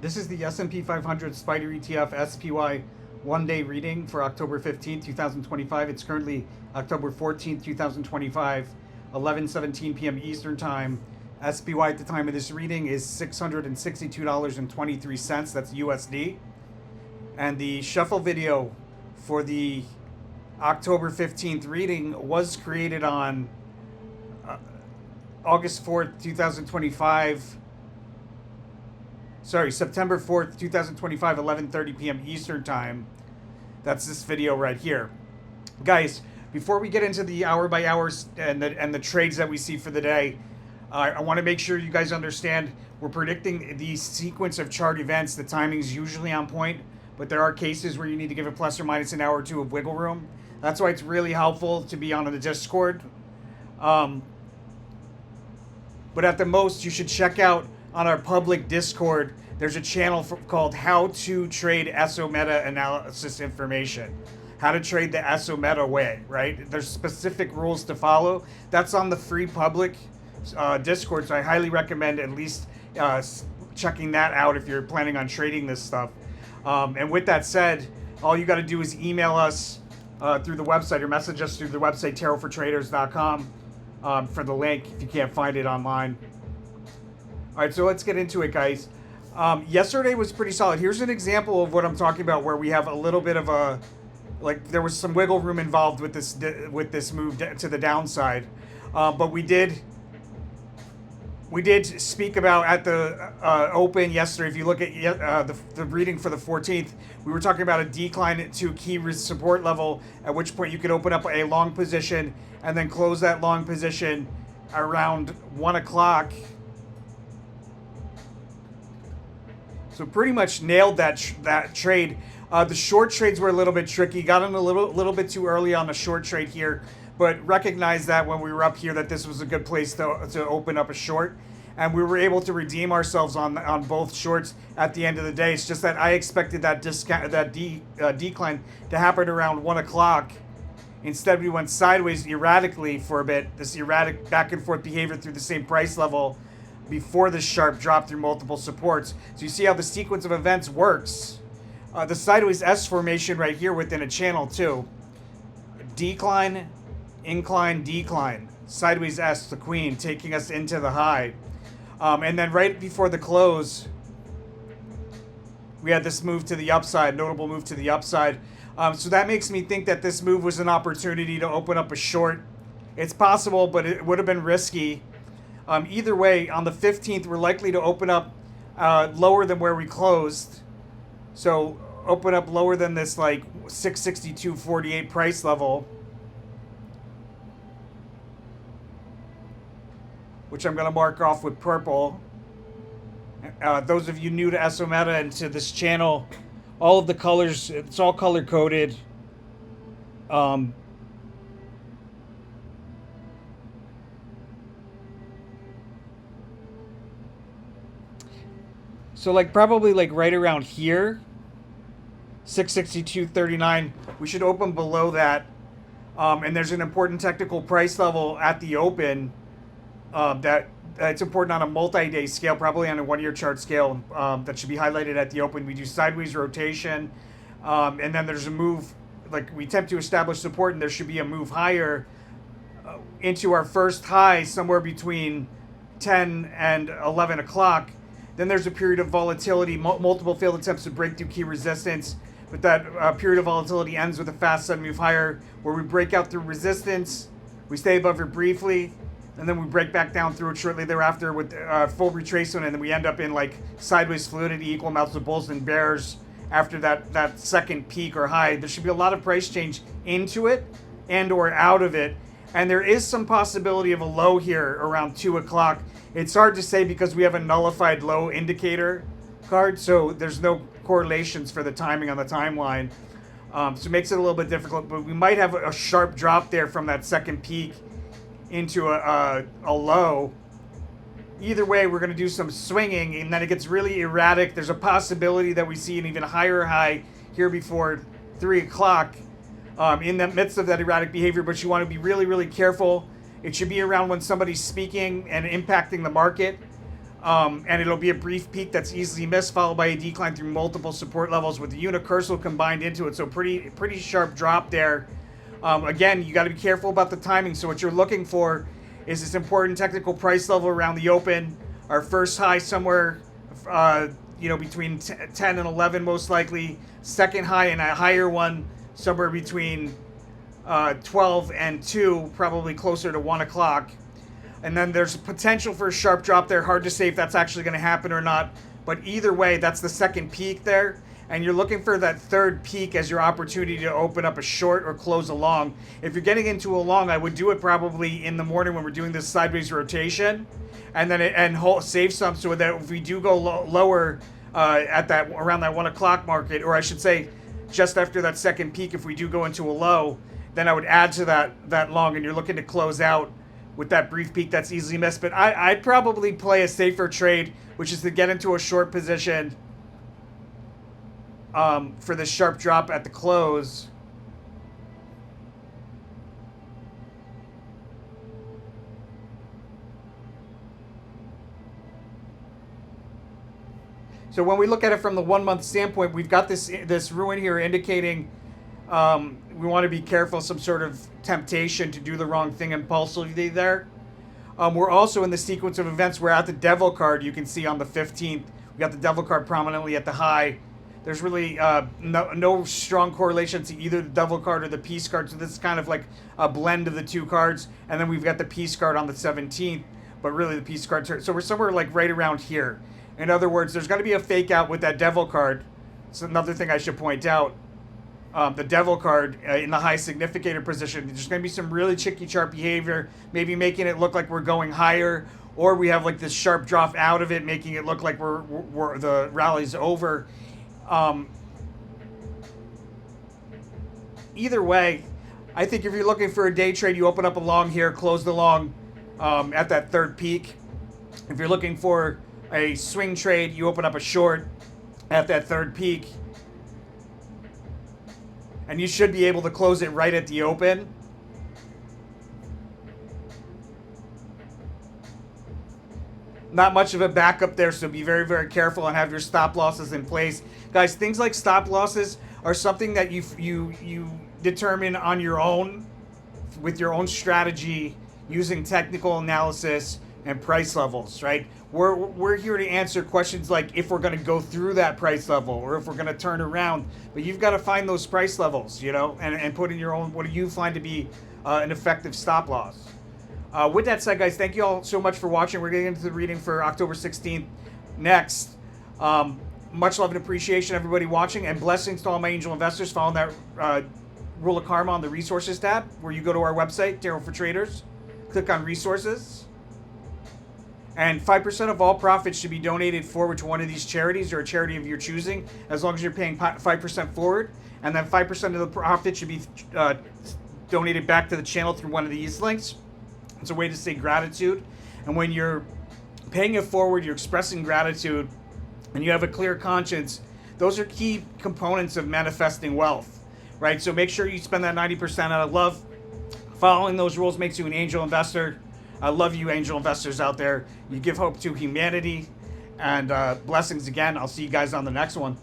This is the S&P 500 Spider ETF SPY one-day reading for October 15th, 2025. It's currently October 14th, 2025, 11:17 p.m. Eastern Time. SPY at the time of this reading is $662.23. That's USD. And the shuffle video for the October 15th reading was created on August 4th, 2025. September 4th, 2025, 11:30 p.m. Eastern Time. That's this video right here. Guys, before we get into the hour by hours and the trades that we see for the day, I want to make sure you guys understand we're predicting the sequence of chart events. The timing is usually on point, but there are cases where you need to give a plus or minus an hour or two of wiggle room. That's why it's really helpful to be on the Discord. But at the most, you should check out on our public Discord. There's a channel called How to Trade ESO Meta Analysis Information. How to trade the ESO Meta way, right? There's specific rules to follow. That's on the free public Discord, so I highly recommend at least checking that out if you're planning on trading this stuff. And with that said, all you got to do is email us through the website or message us through the website tarotfortraders.com for the link if you can't find it online. All right, so let's get into it, guys. Yesterday was pretty solid. Here's an example of what I'm talking about, where we have a little bit of a, like, there was some wiggle room involved with this move to the downside, but we did speak about at the open yesterday. If you look at the reading for the 14th, we were talking about a decline to a key support level, at which point you could open up a long position and then close that long position around 1 o'clock. So pretty much nailed that trade. The short trades were a little bit tricky. Got in a little bit too early on the short trade here, but recognized that when we were up here that this was a good place to open up a short, and we were able to redeem ourselves on both shorts at the end of the day. It's just that I expected that decline to happen around 1 o'clock. Instead, we went sideways erratically for a bit. This erratic back and forth behavior through the same price level before the sharp drop through multiple supports. So you see how the sequence of events works. The sideways S formation right here within a channel too. Decline, incline, decline. Sideways S, the queen, taking us into the high. And then right before the close, we had this move to the upside, notable move to the upside. So that makes me think that this move was an opportunity to open up a short. It's possible, but it would have been risky. Either way, on the 15th, we're likely to open up lower than where we closed. So open up lower than this like 662.48 price level, which I'm going to mark off with purple. Those of you new to ESO Meta and to this channel, all of the colors, it's all color coded. So like probably like right around here, 662.39, we should open below that. And there's an important technical price level at the open that it's important on a multi-day scale, probably on a one-year chart scale, that should be highlighted at the open. We do sideways rotation, and then there's a move, like we attempt to establish support, and there should be a move higher into our first high somewhere between 10 and 11 o'clock. Then there's a period of volatility, multiple failed attempts to break through key resistance, but that period of volatility ends with a fast sudden move higher, where we break out through resistance, we stay above it briefly, and then we break back down through it shortly thereafter with full retracement, and then we end up in like sideways fluidity, equal amounts of bulls and bears after that second peak or high. There should be a lot of price change into it and or out of it, and there is some possibility of a low here around 2 o'clock. It's hard to say because we have a nullified low indicator card, so there's no correlations for the timing on the timeline. So it makes it a little bit difficult, but we might have a sharp drop there from that second peak into a low. Either way, we're going to do some swinging, and then it gets really erratic. There's a possibility that we see an even higher high here before 3 o'clock in the midst of that erratic behavior, but you want to be really, really careful. It should be around when somebody's speaking and impacting the market. And it'll be a brief peak that's easily missed, followed by a decline through multiple support levels with the universal combined into it. So pretty sharp drop there. Again, you got to be careful about the timing. So what you're looking for is this important technical price level around the open. Our first high somewhere, between 10 and 11 most likely. Second high and a higher one somewhere between 12 and 2, probably closer to 1 o'clock. And then there's potential for a sharp drop there. Hard to say if that's actually going to happen or not. But either way, that's the second peak there. And you're looking for that third peak as your opportunity to open up a short or close a long. If you're getting into a long, I would do it probably in the morning when we're doing this sideways rotation. And then save some so that if we do go lower at that around that 1 o'clock market, or I should say just after that second peak, if we do go into a low, then I would add to that long, and you're looking to close out with that brief peak that's easily missed. But I'd probably play a safer trade, which is to get into a short position for the sharp drop at the close. So when we look at it from the 1 month standpoint, we've got this ruin here indicating we want to be careful, some sort of temptation to do the wrong thing impulsively there. We're also in the sequence of events. We're at the Devil card. You can see on the 15th, we got the Devil card prominently at the high. There's really no strong correlation to either the Devil card or the Peace card. So this is kind of like a blend of the two cards. And then we've got the Peace card on the 17th, but really the Peace card. So we're somewhere like right around here. In other words, there's going to be a fake out with that Devil card. It's another thing I should point out. The Devil card in the high significator position. There's going to be some really tricky chart behavior, maybe making it look like we're going higher, or we have like this sharp drop out of it, making it look like we're the rally's over. Either way, I think if you're looking for a day trade, you open up a long here, close the long at that third peak. If you're looking for a swing trade, you open up a short at that third peak. And you should be able to close it right at the open. Not much of a backup there, so be very, very careful and have your stop losses in place. Guys, things like stop losses are something that you determine on your own with your own strategy using technical analysis and price levels, right? We're here to answer questions like if we're going to go through that price level or if we're going to turn around. But you've got to find those price levels, and put in your own, what do you find to be an effective stop loss. With that said, guys, thank you all so much for watching. We're getting into the reading for October 16th next. Much love and appreciation, everybody watching, and blessings to all my angel investors. Follow that Rule of Karma on the Resources tab, where you go to our website, Tarot for Traders, click on Resources. And 5% of all profits should be donated forward to one of these charities or a charity of your choosing, as long as you're paying 5% forward. And then 5% of the profit should be donated back to the channel through one of these links. It's a way to say gratitude. And when you're paying it forward, you're expressing gratitude, and you have a clear conscience. Those are key components of manifesting wealth, right? So make sure you spend that 90% out of love. Following those rules makes you an angel investor. I love you, angel investors out there. You give hope to humanity. And blessings again. I'll see you guys on the next one.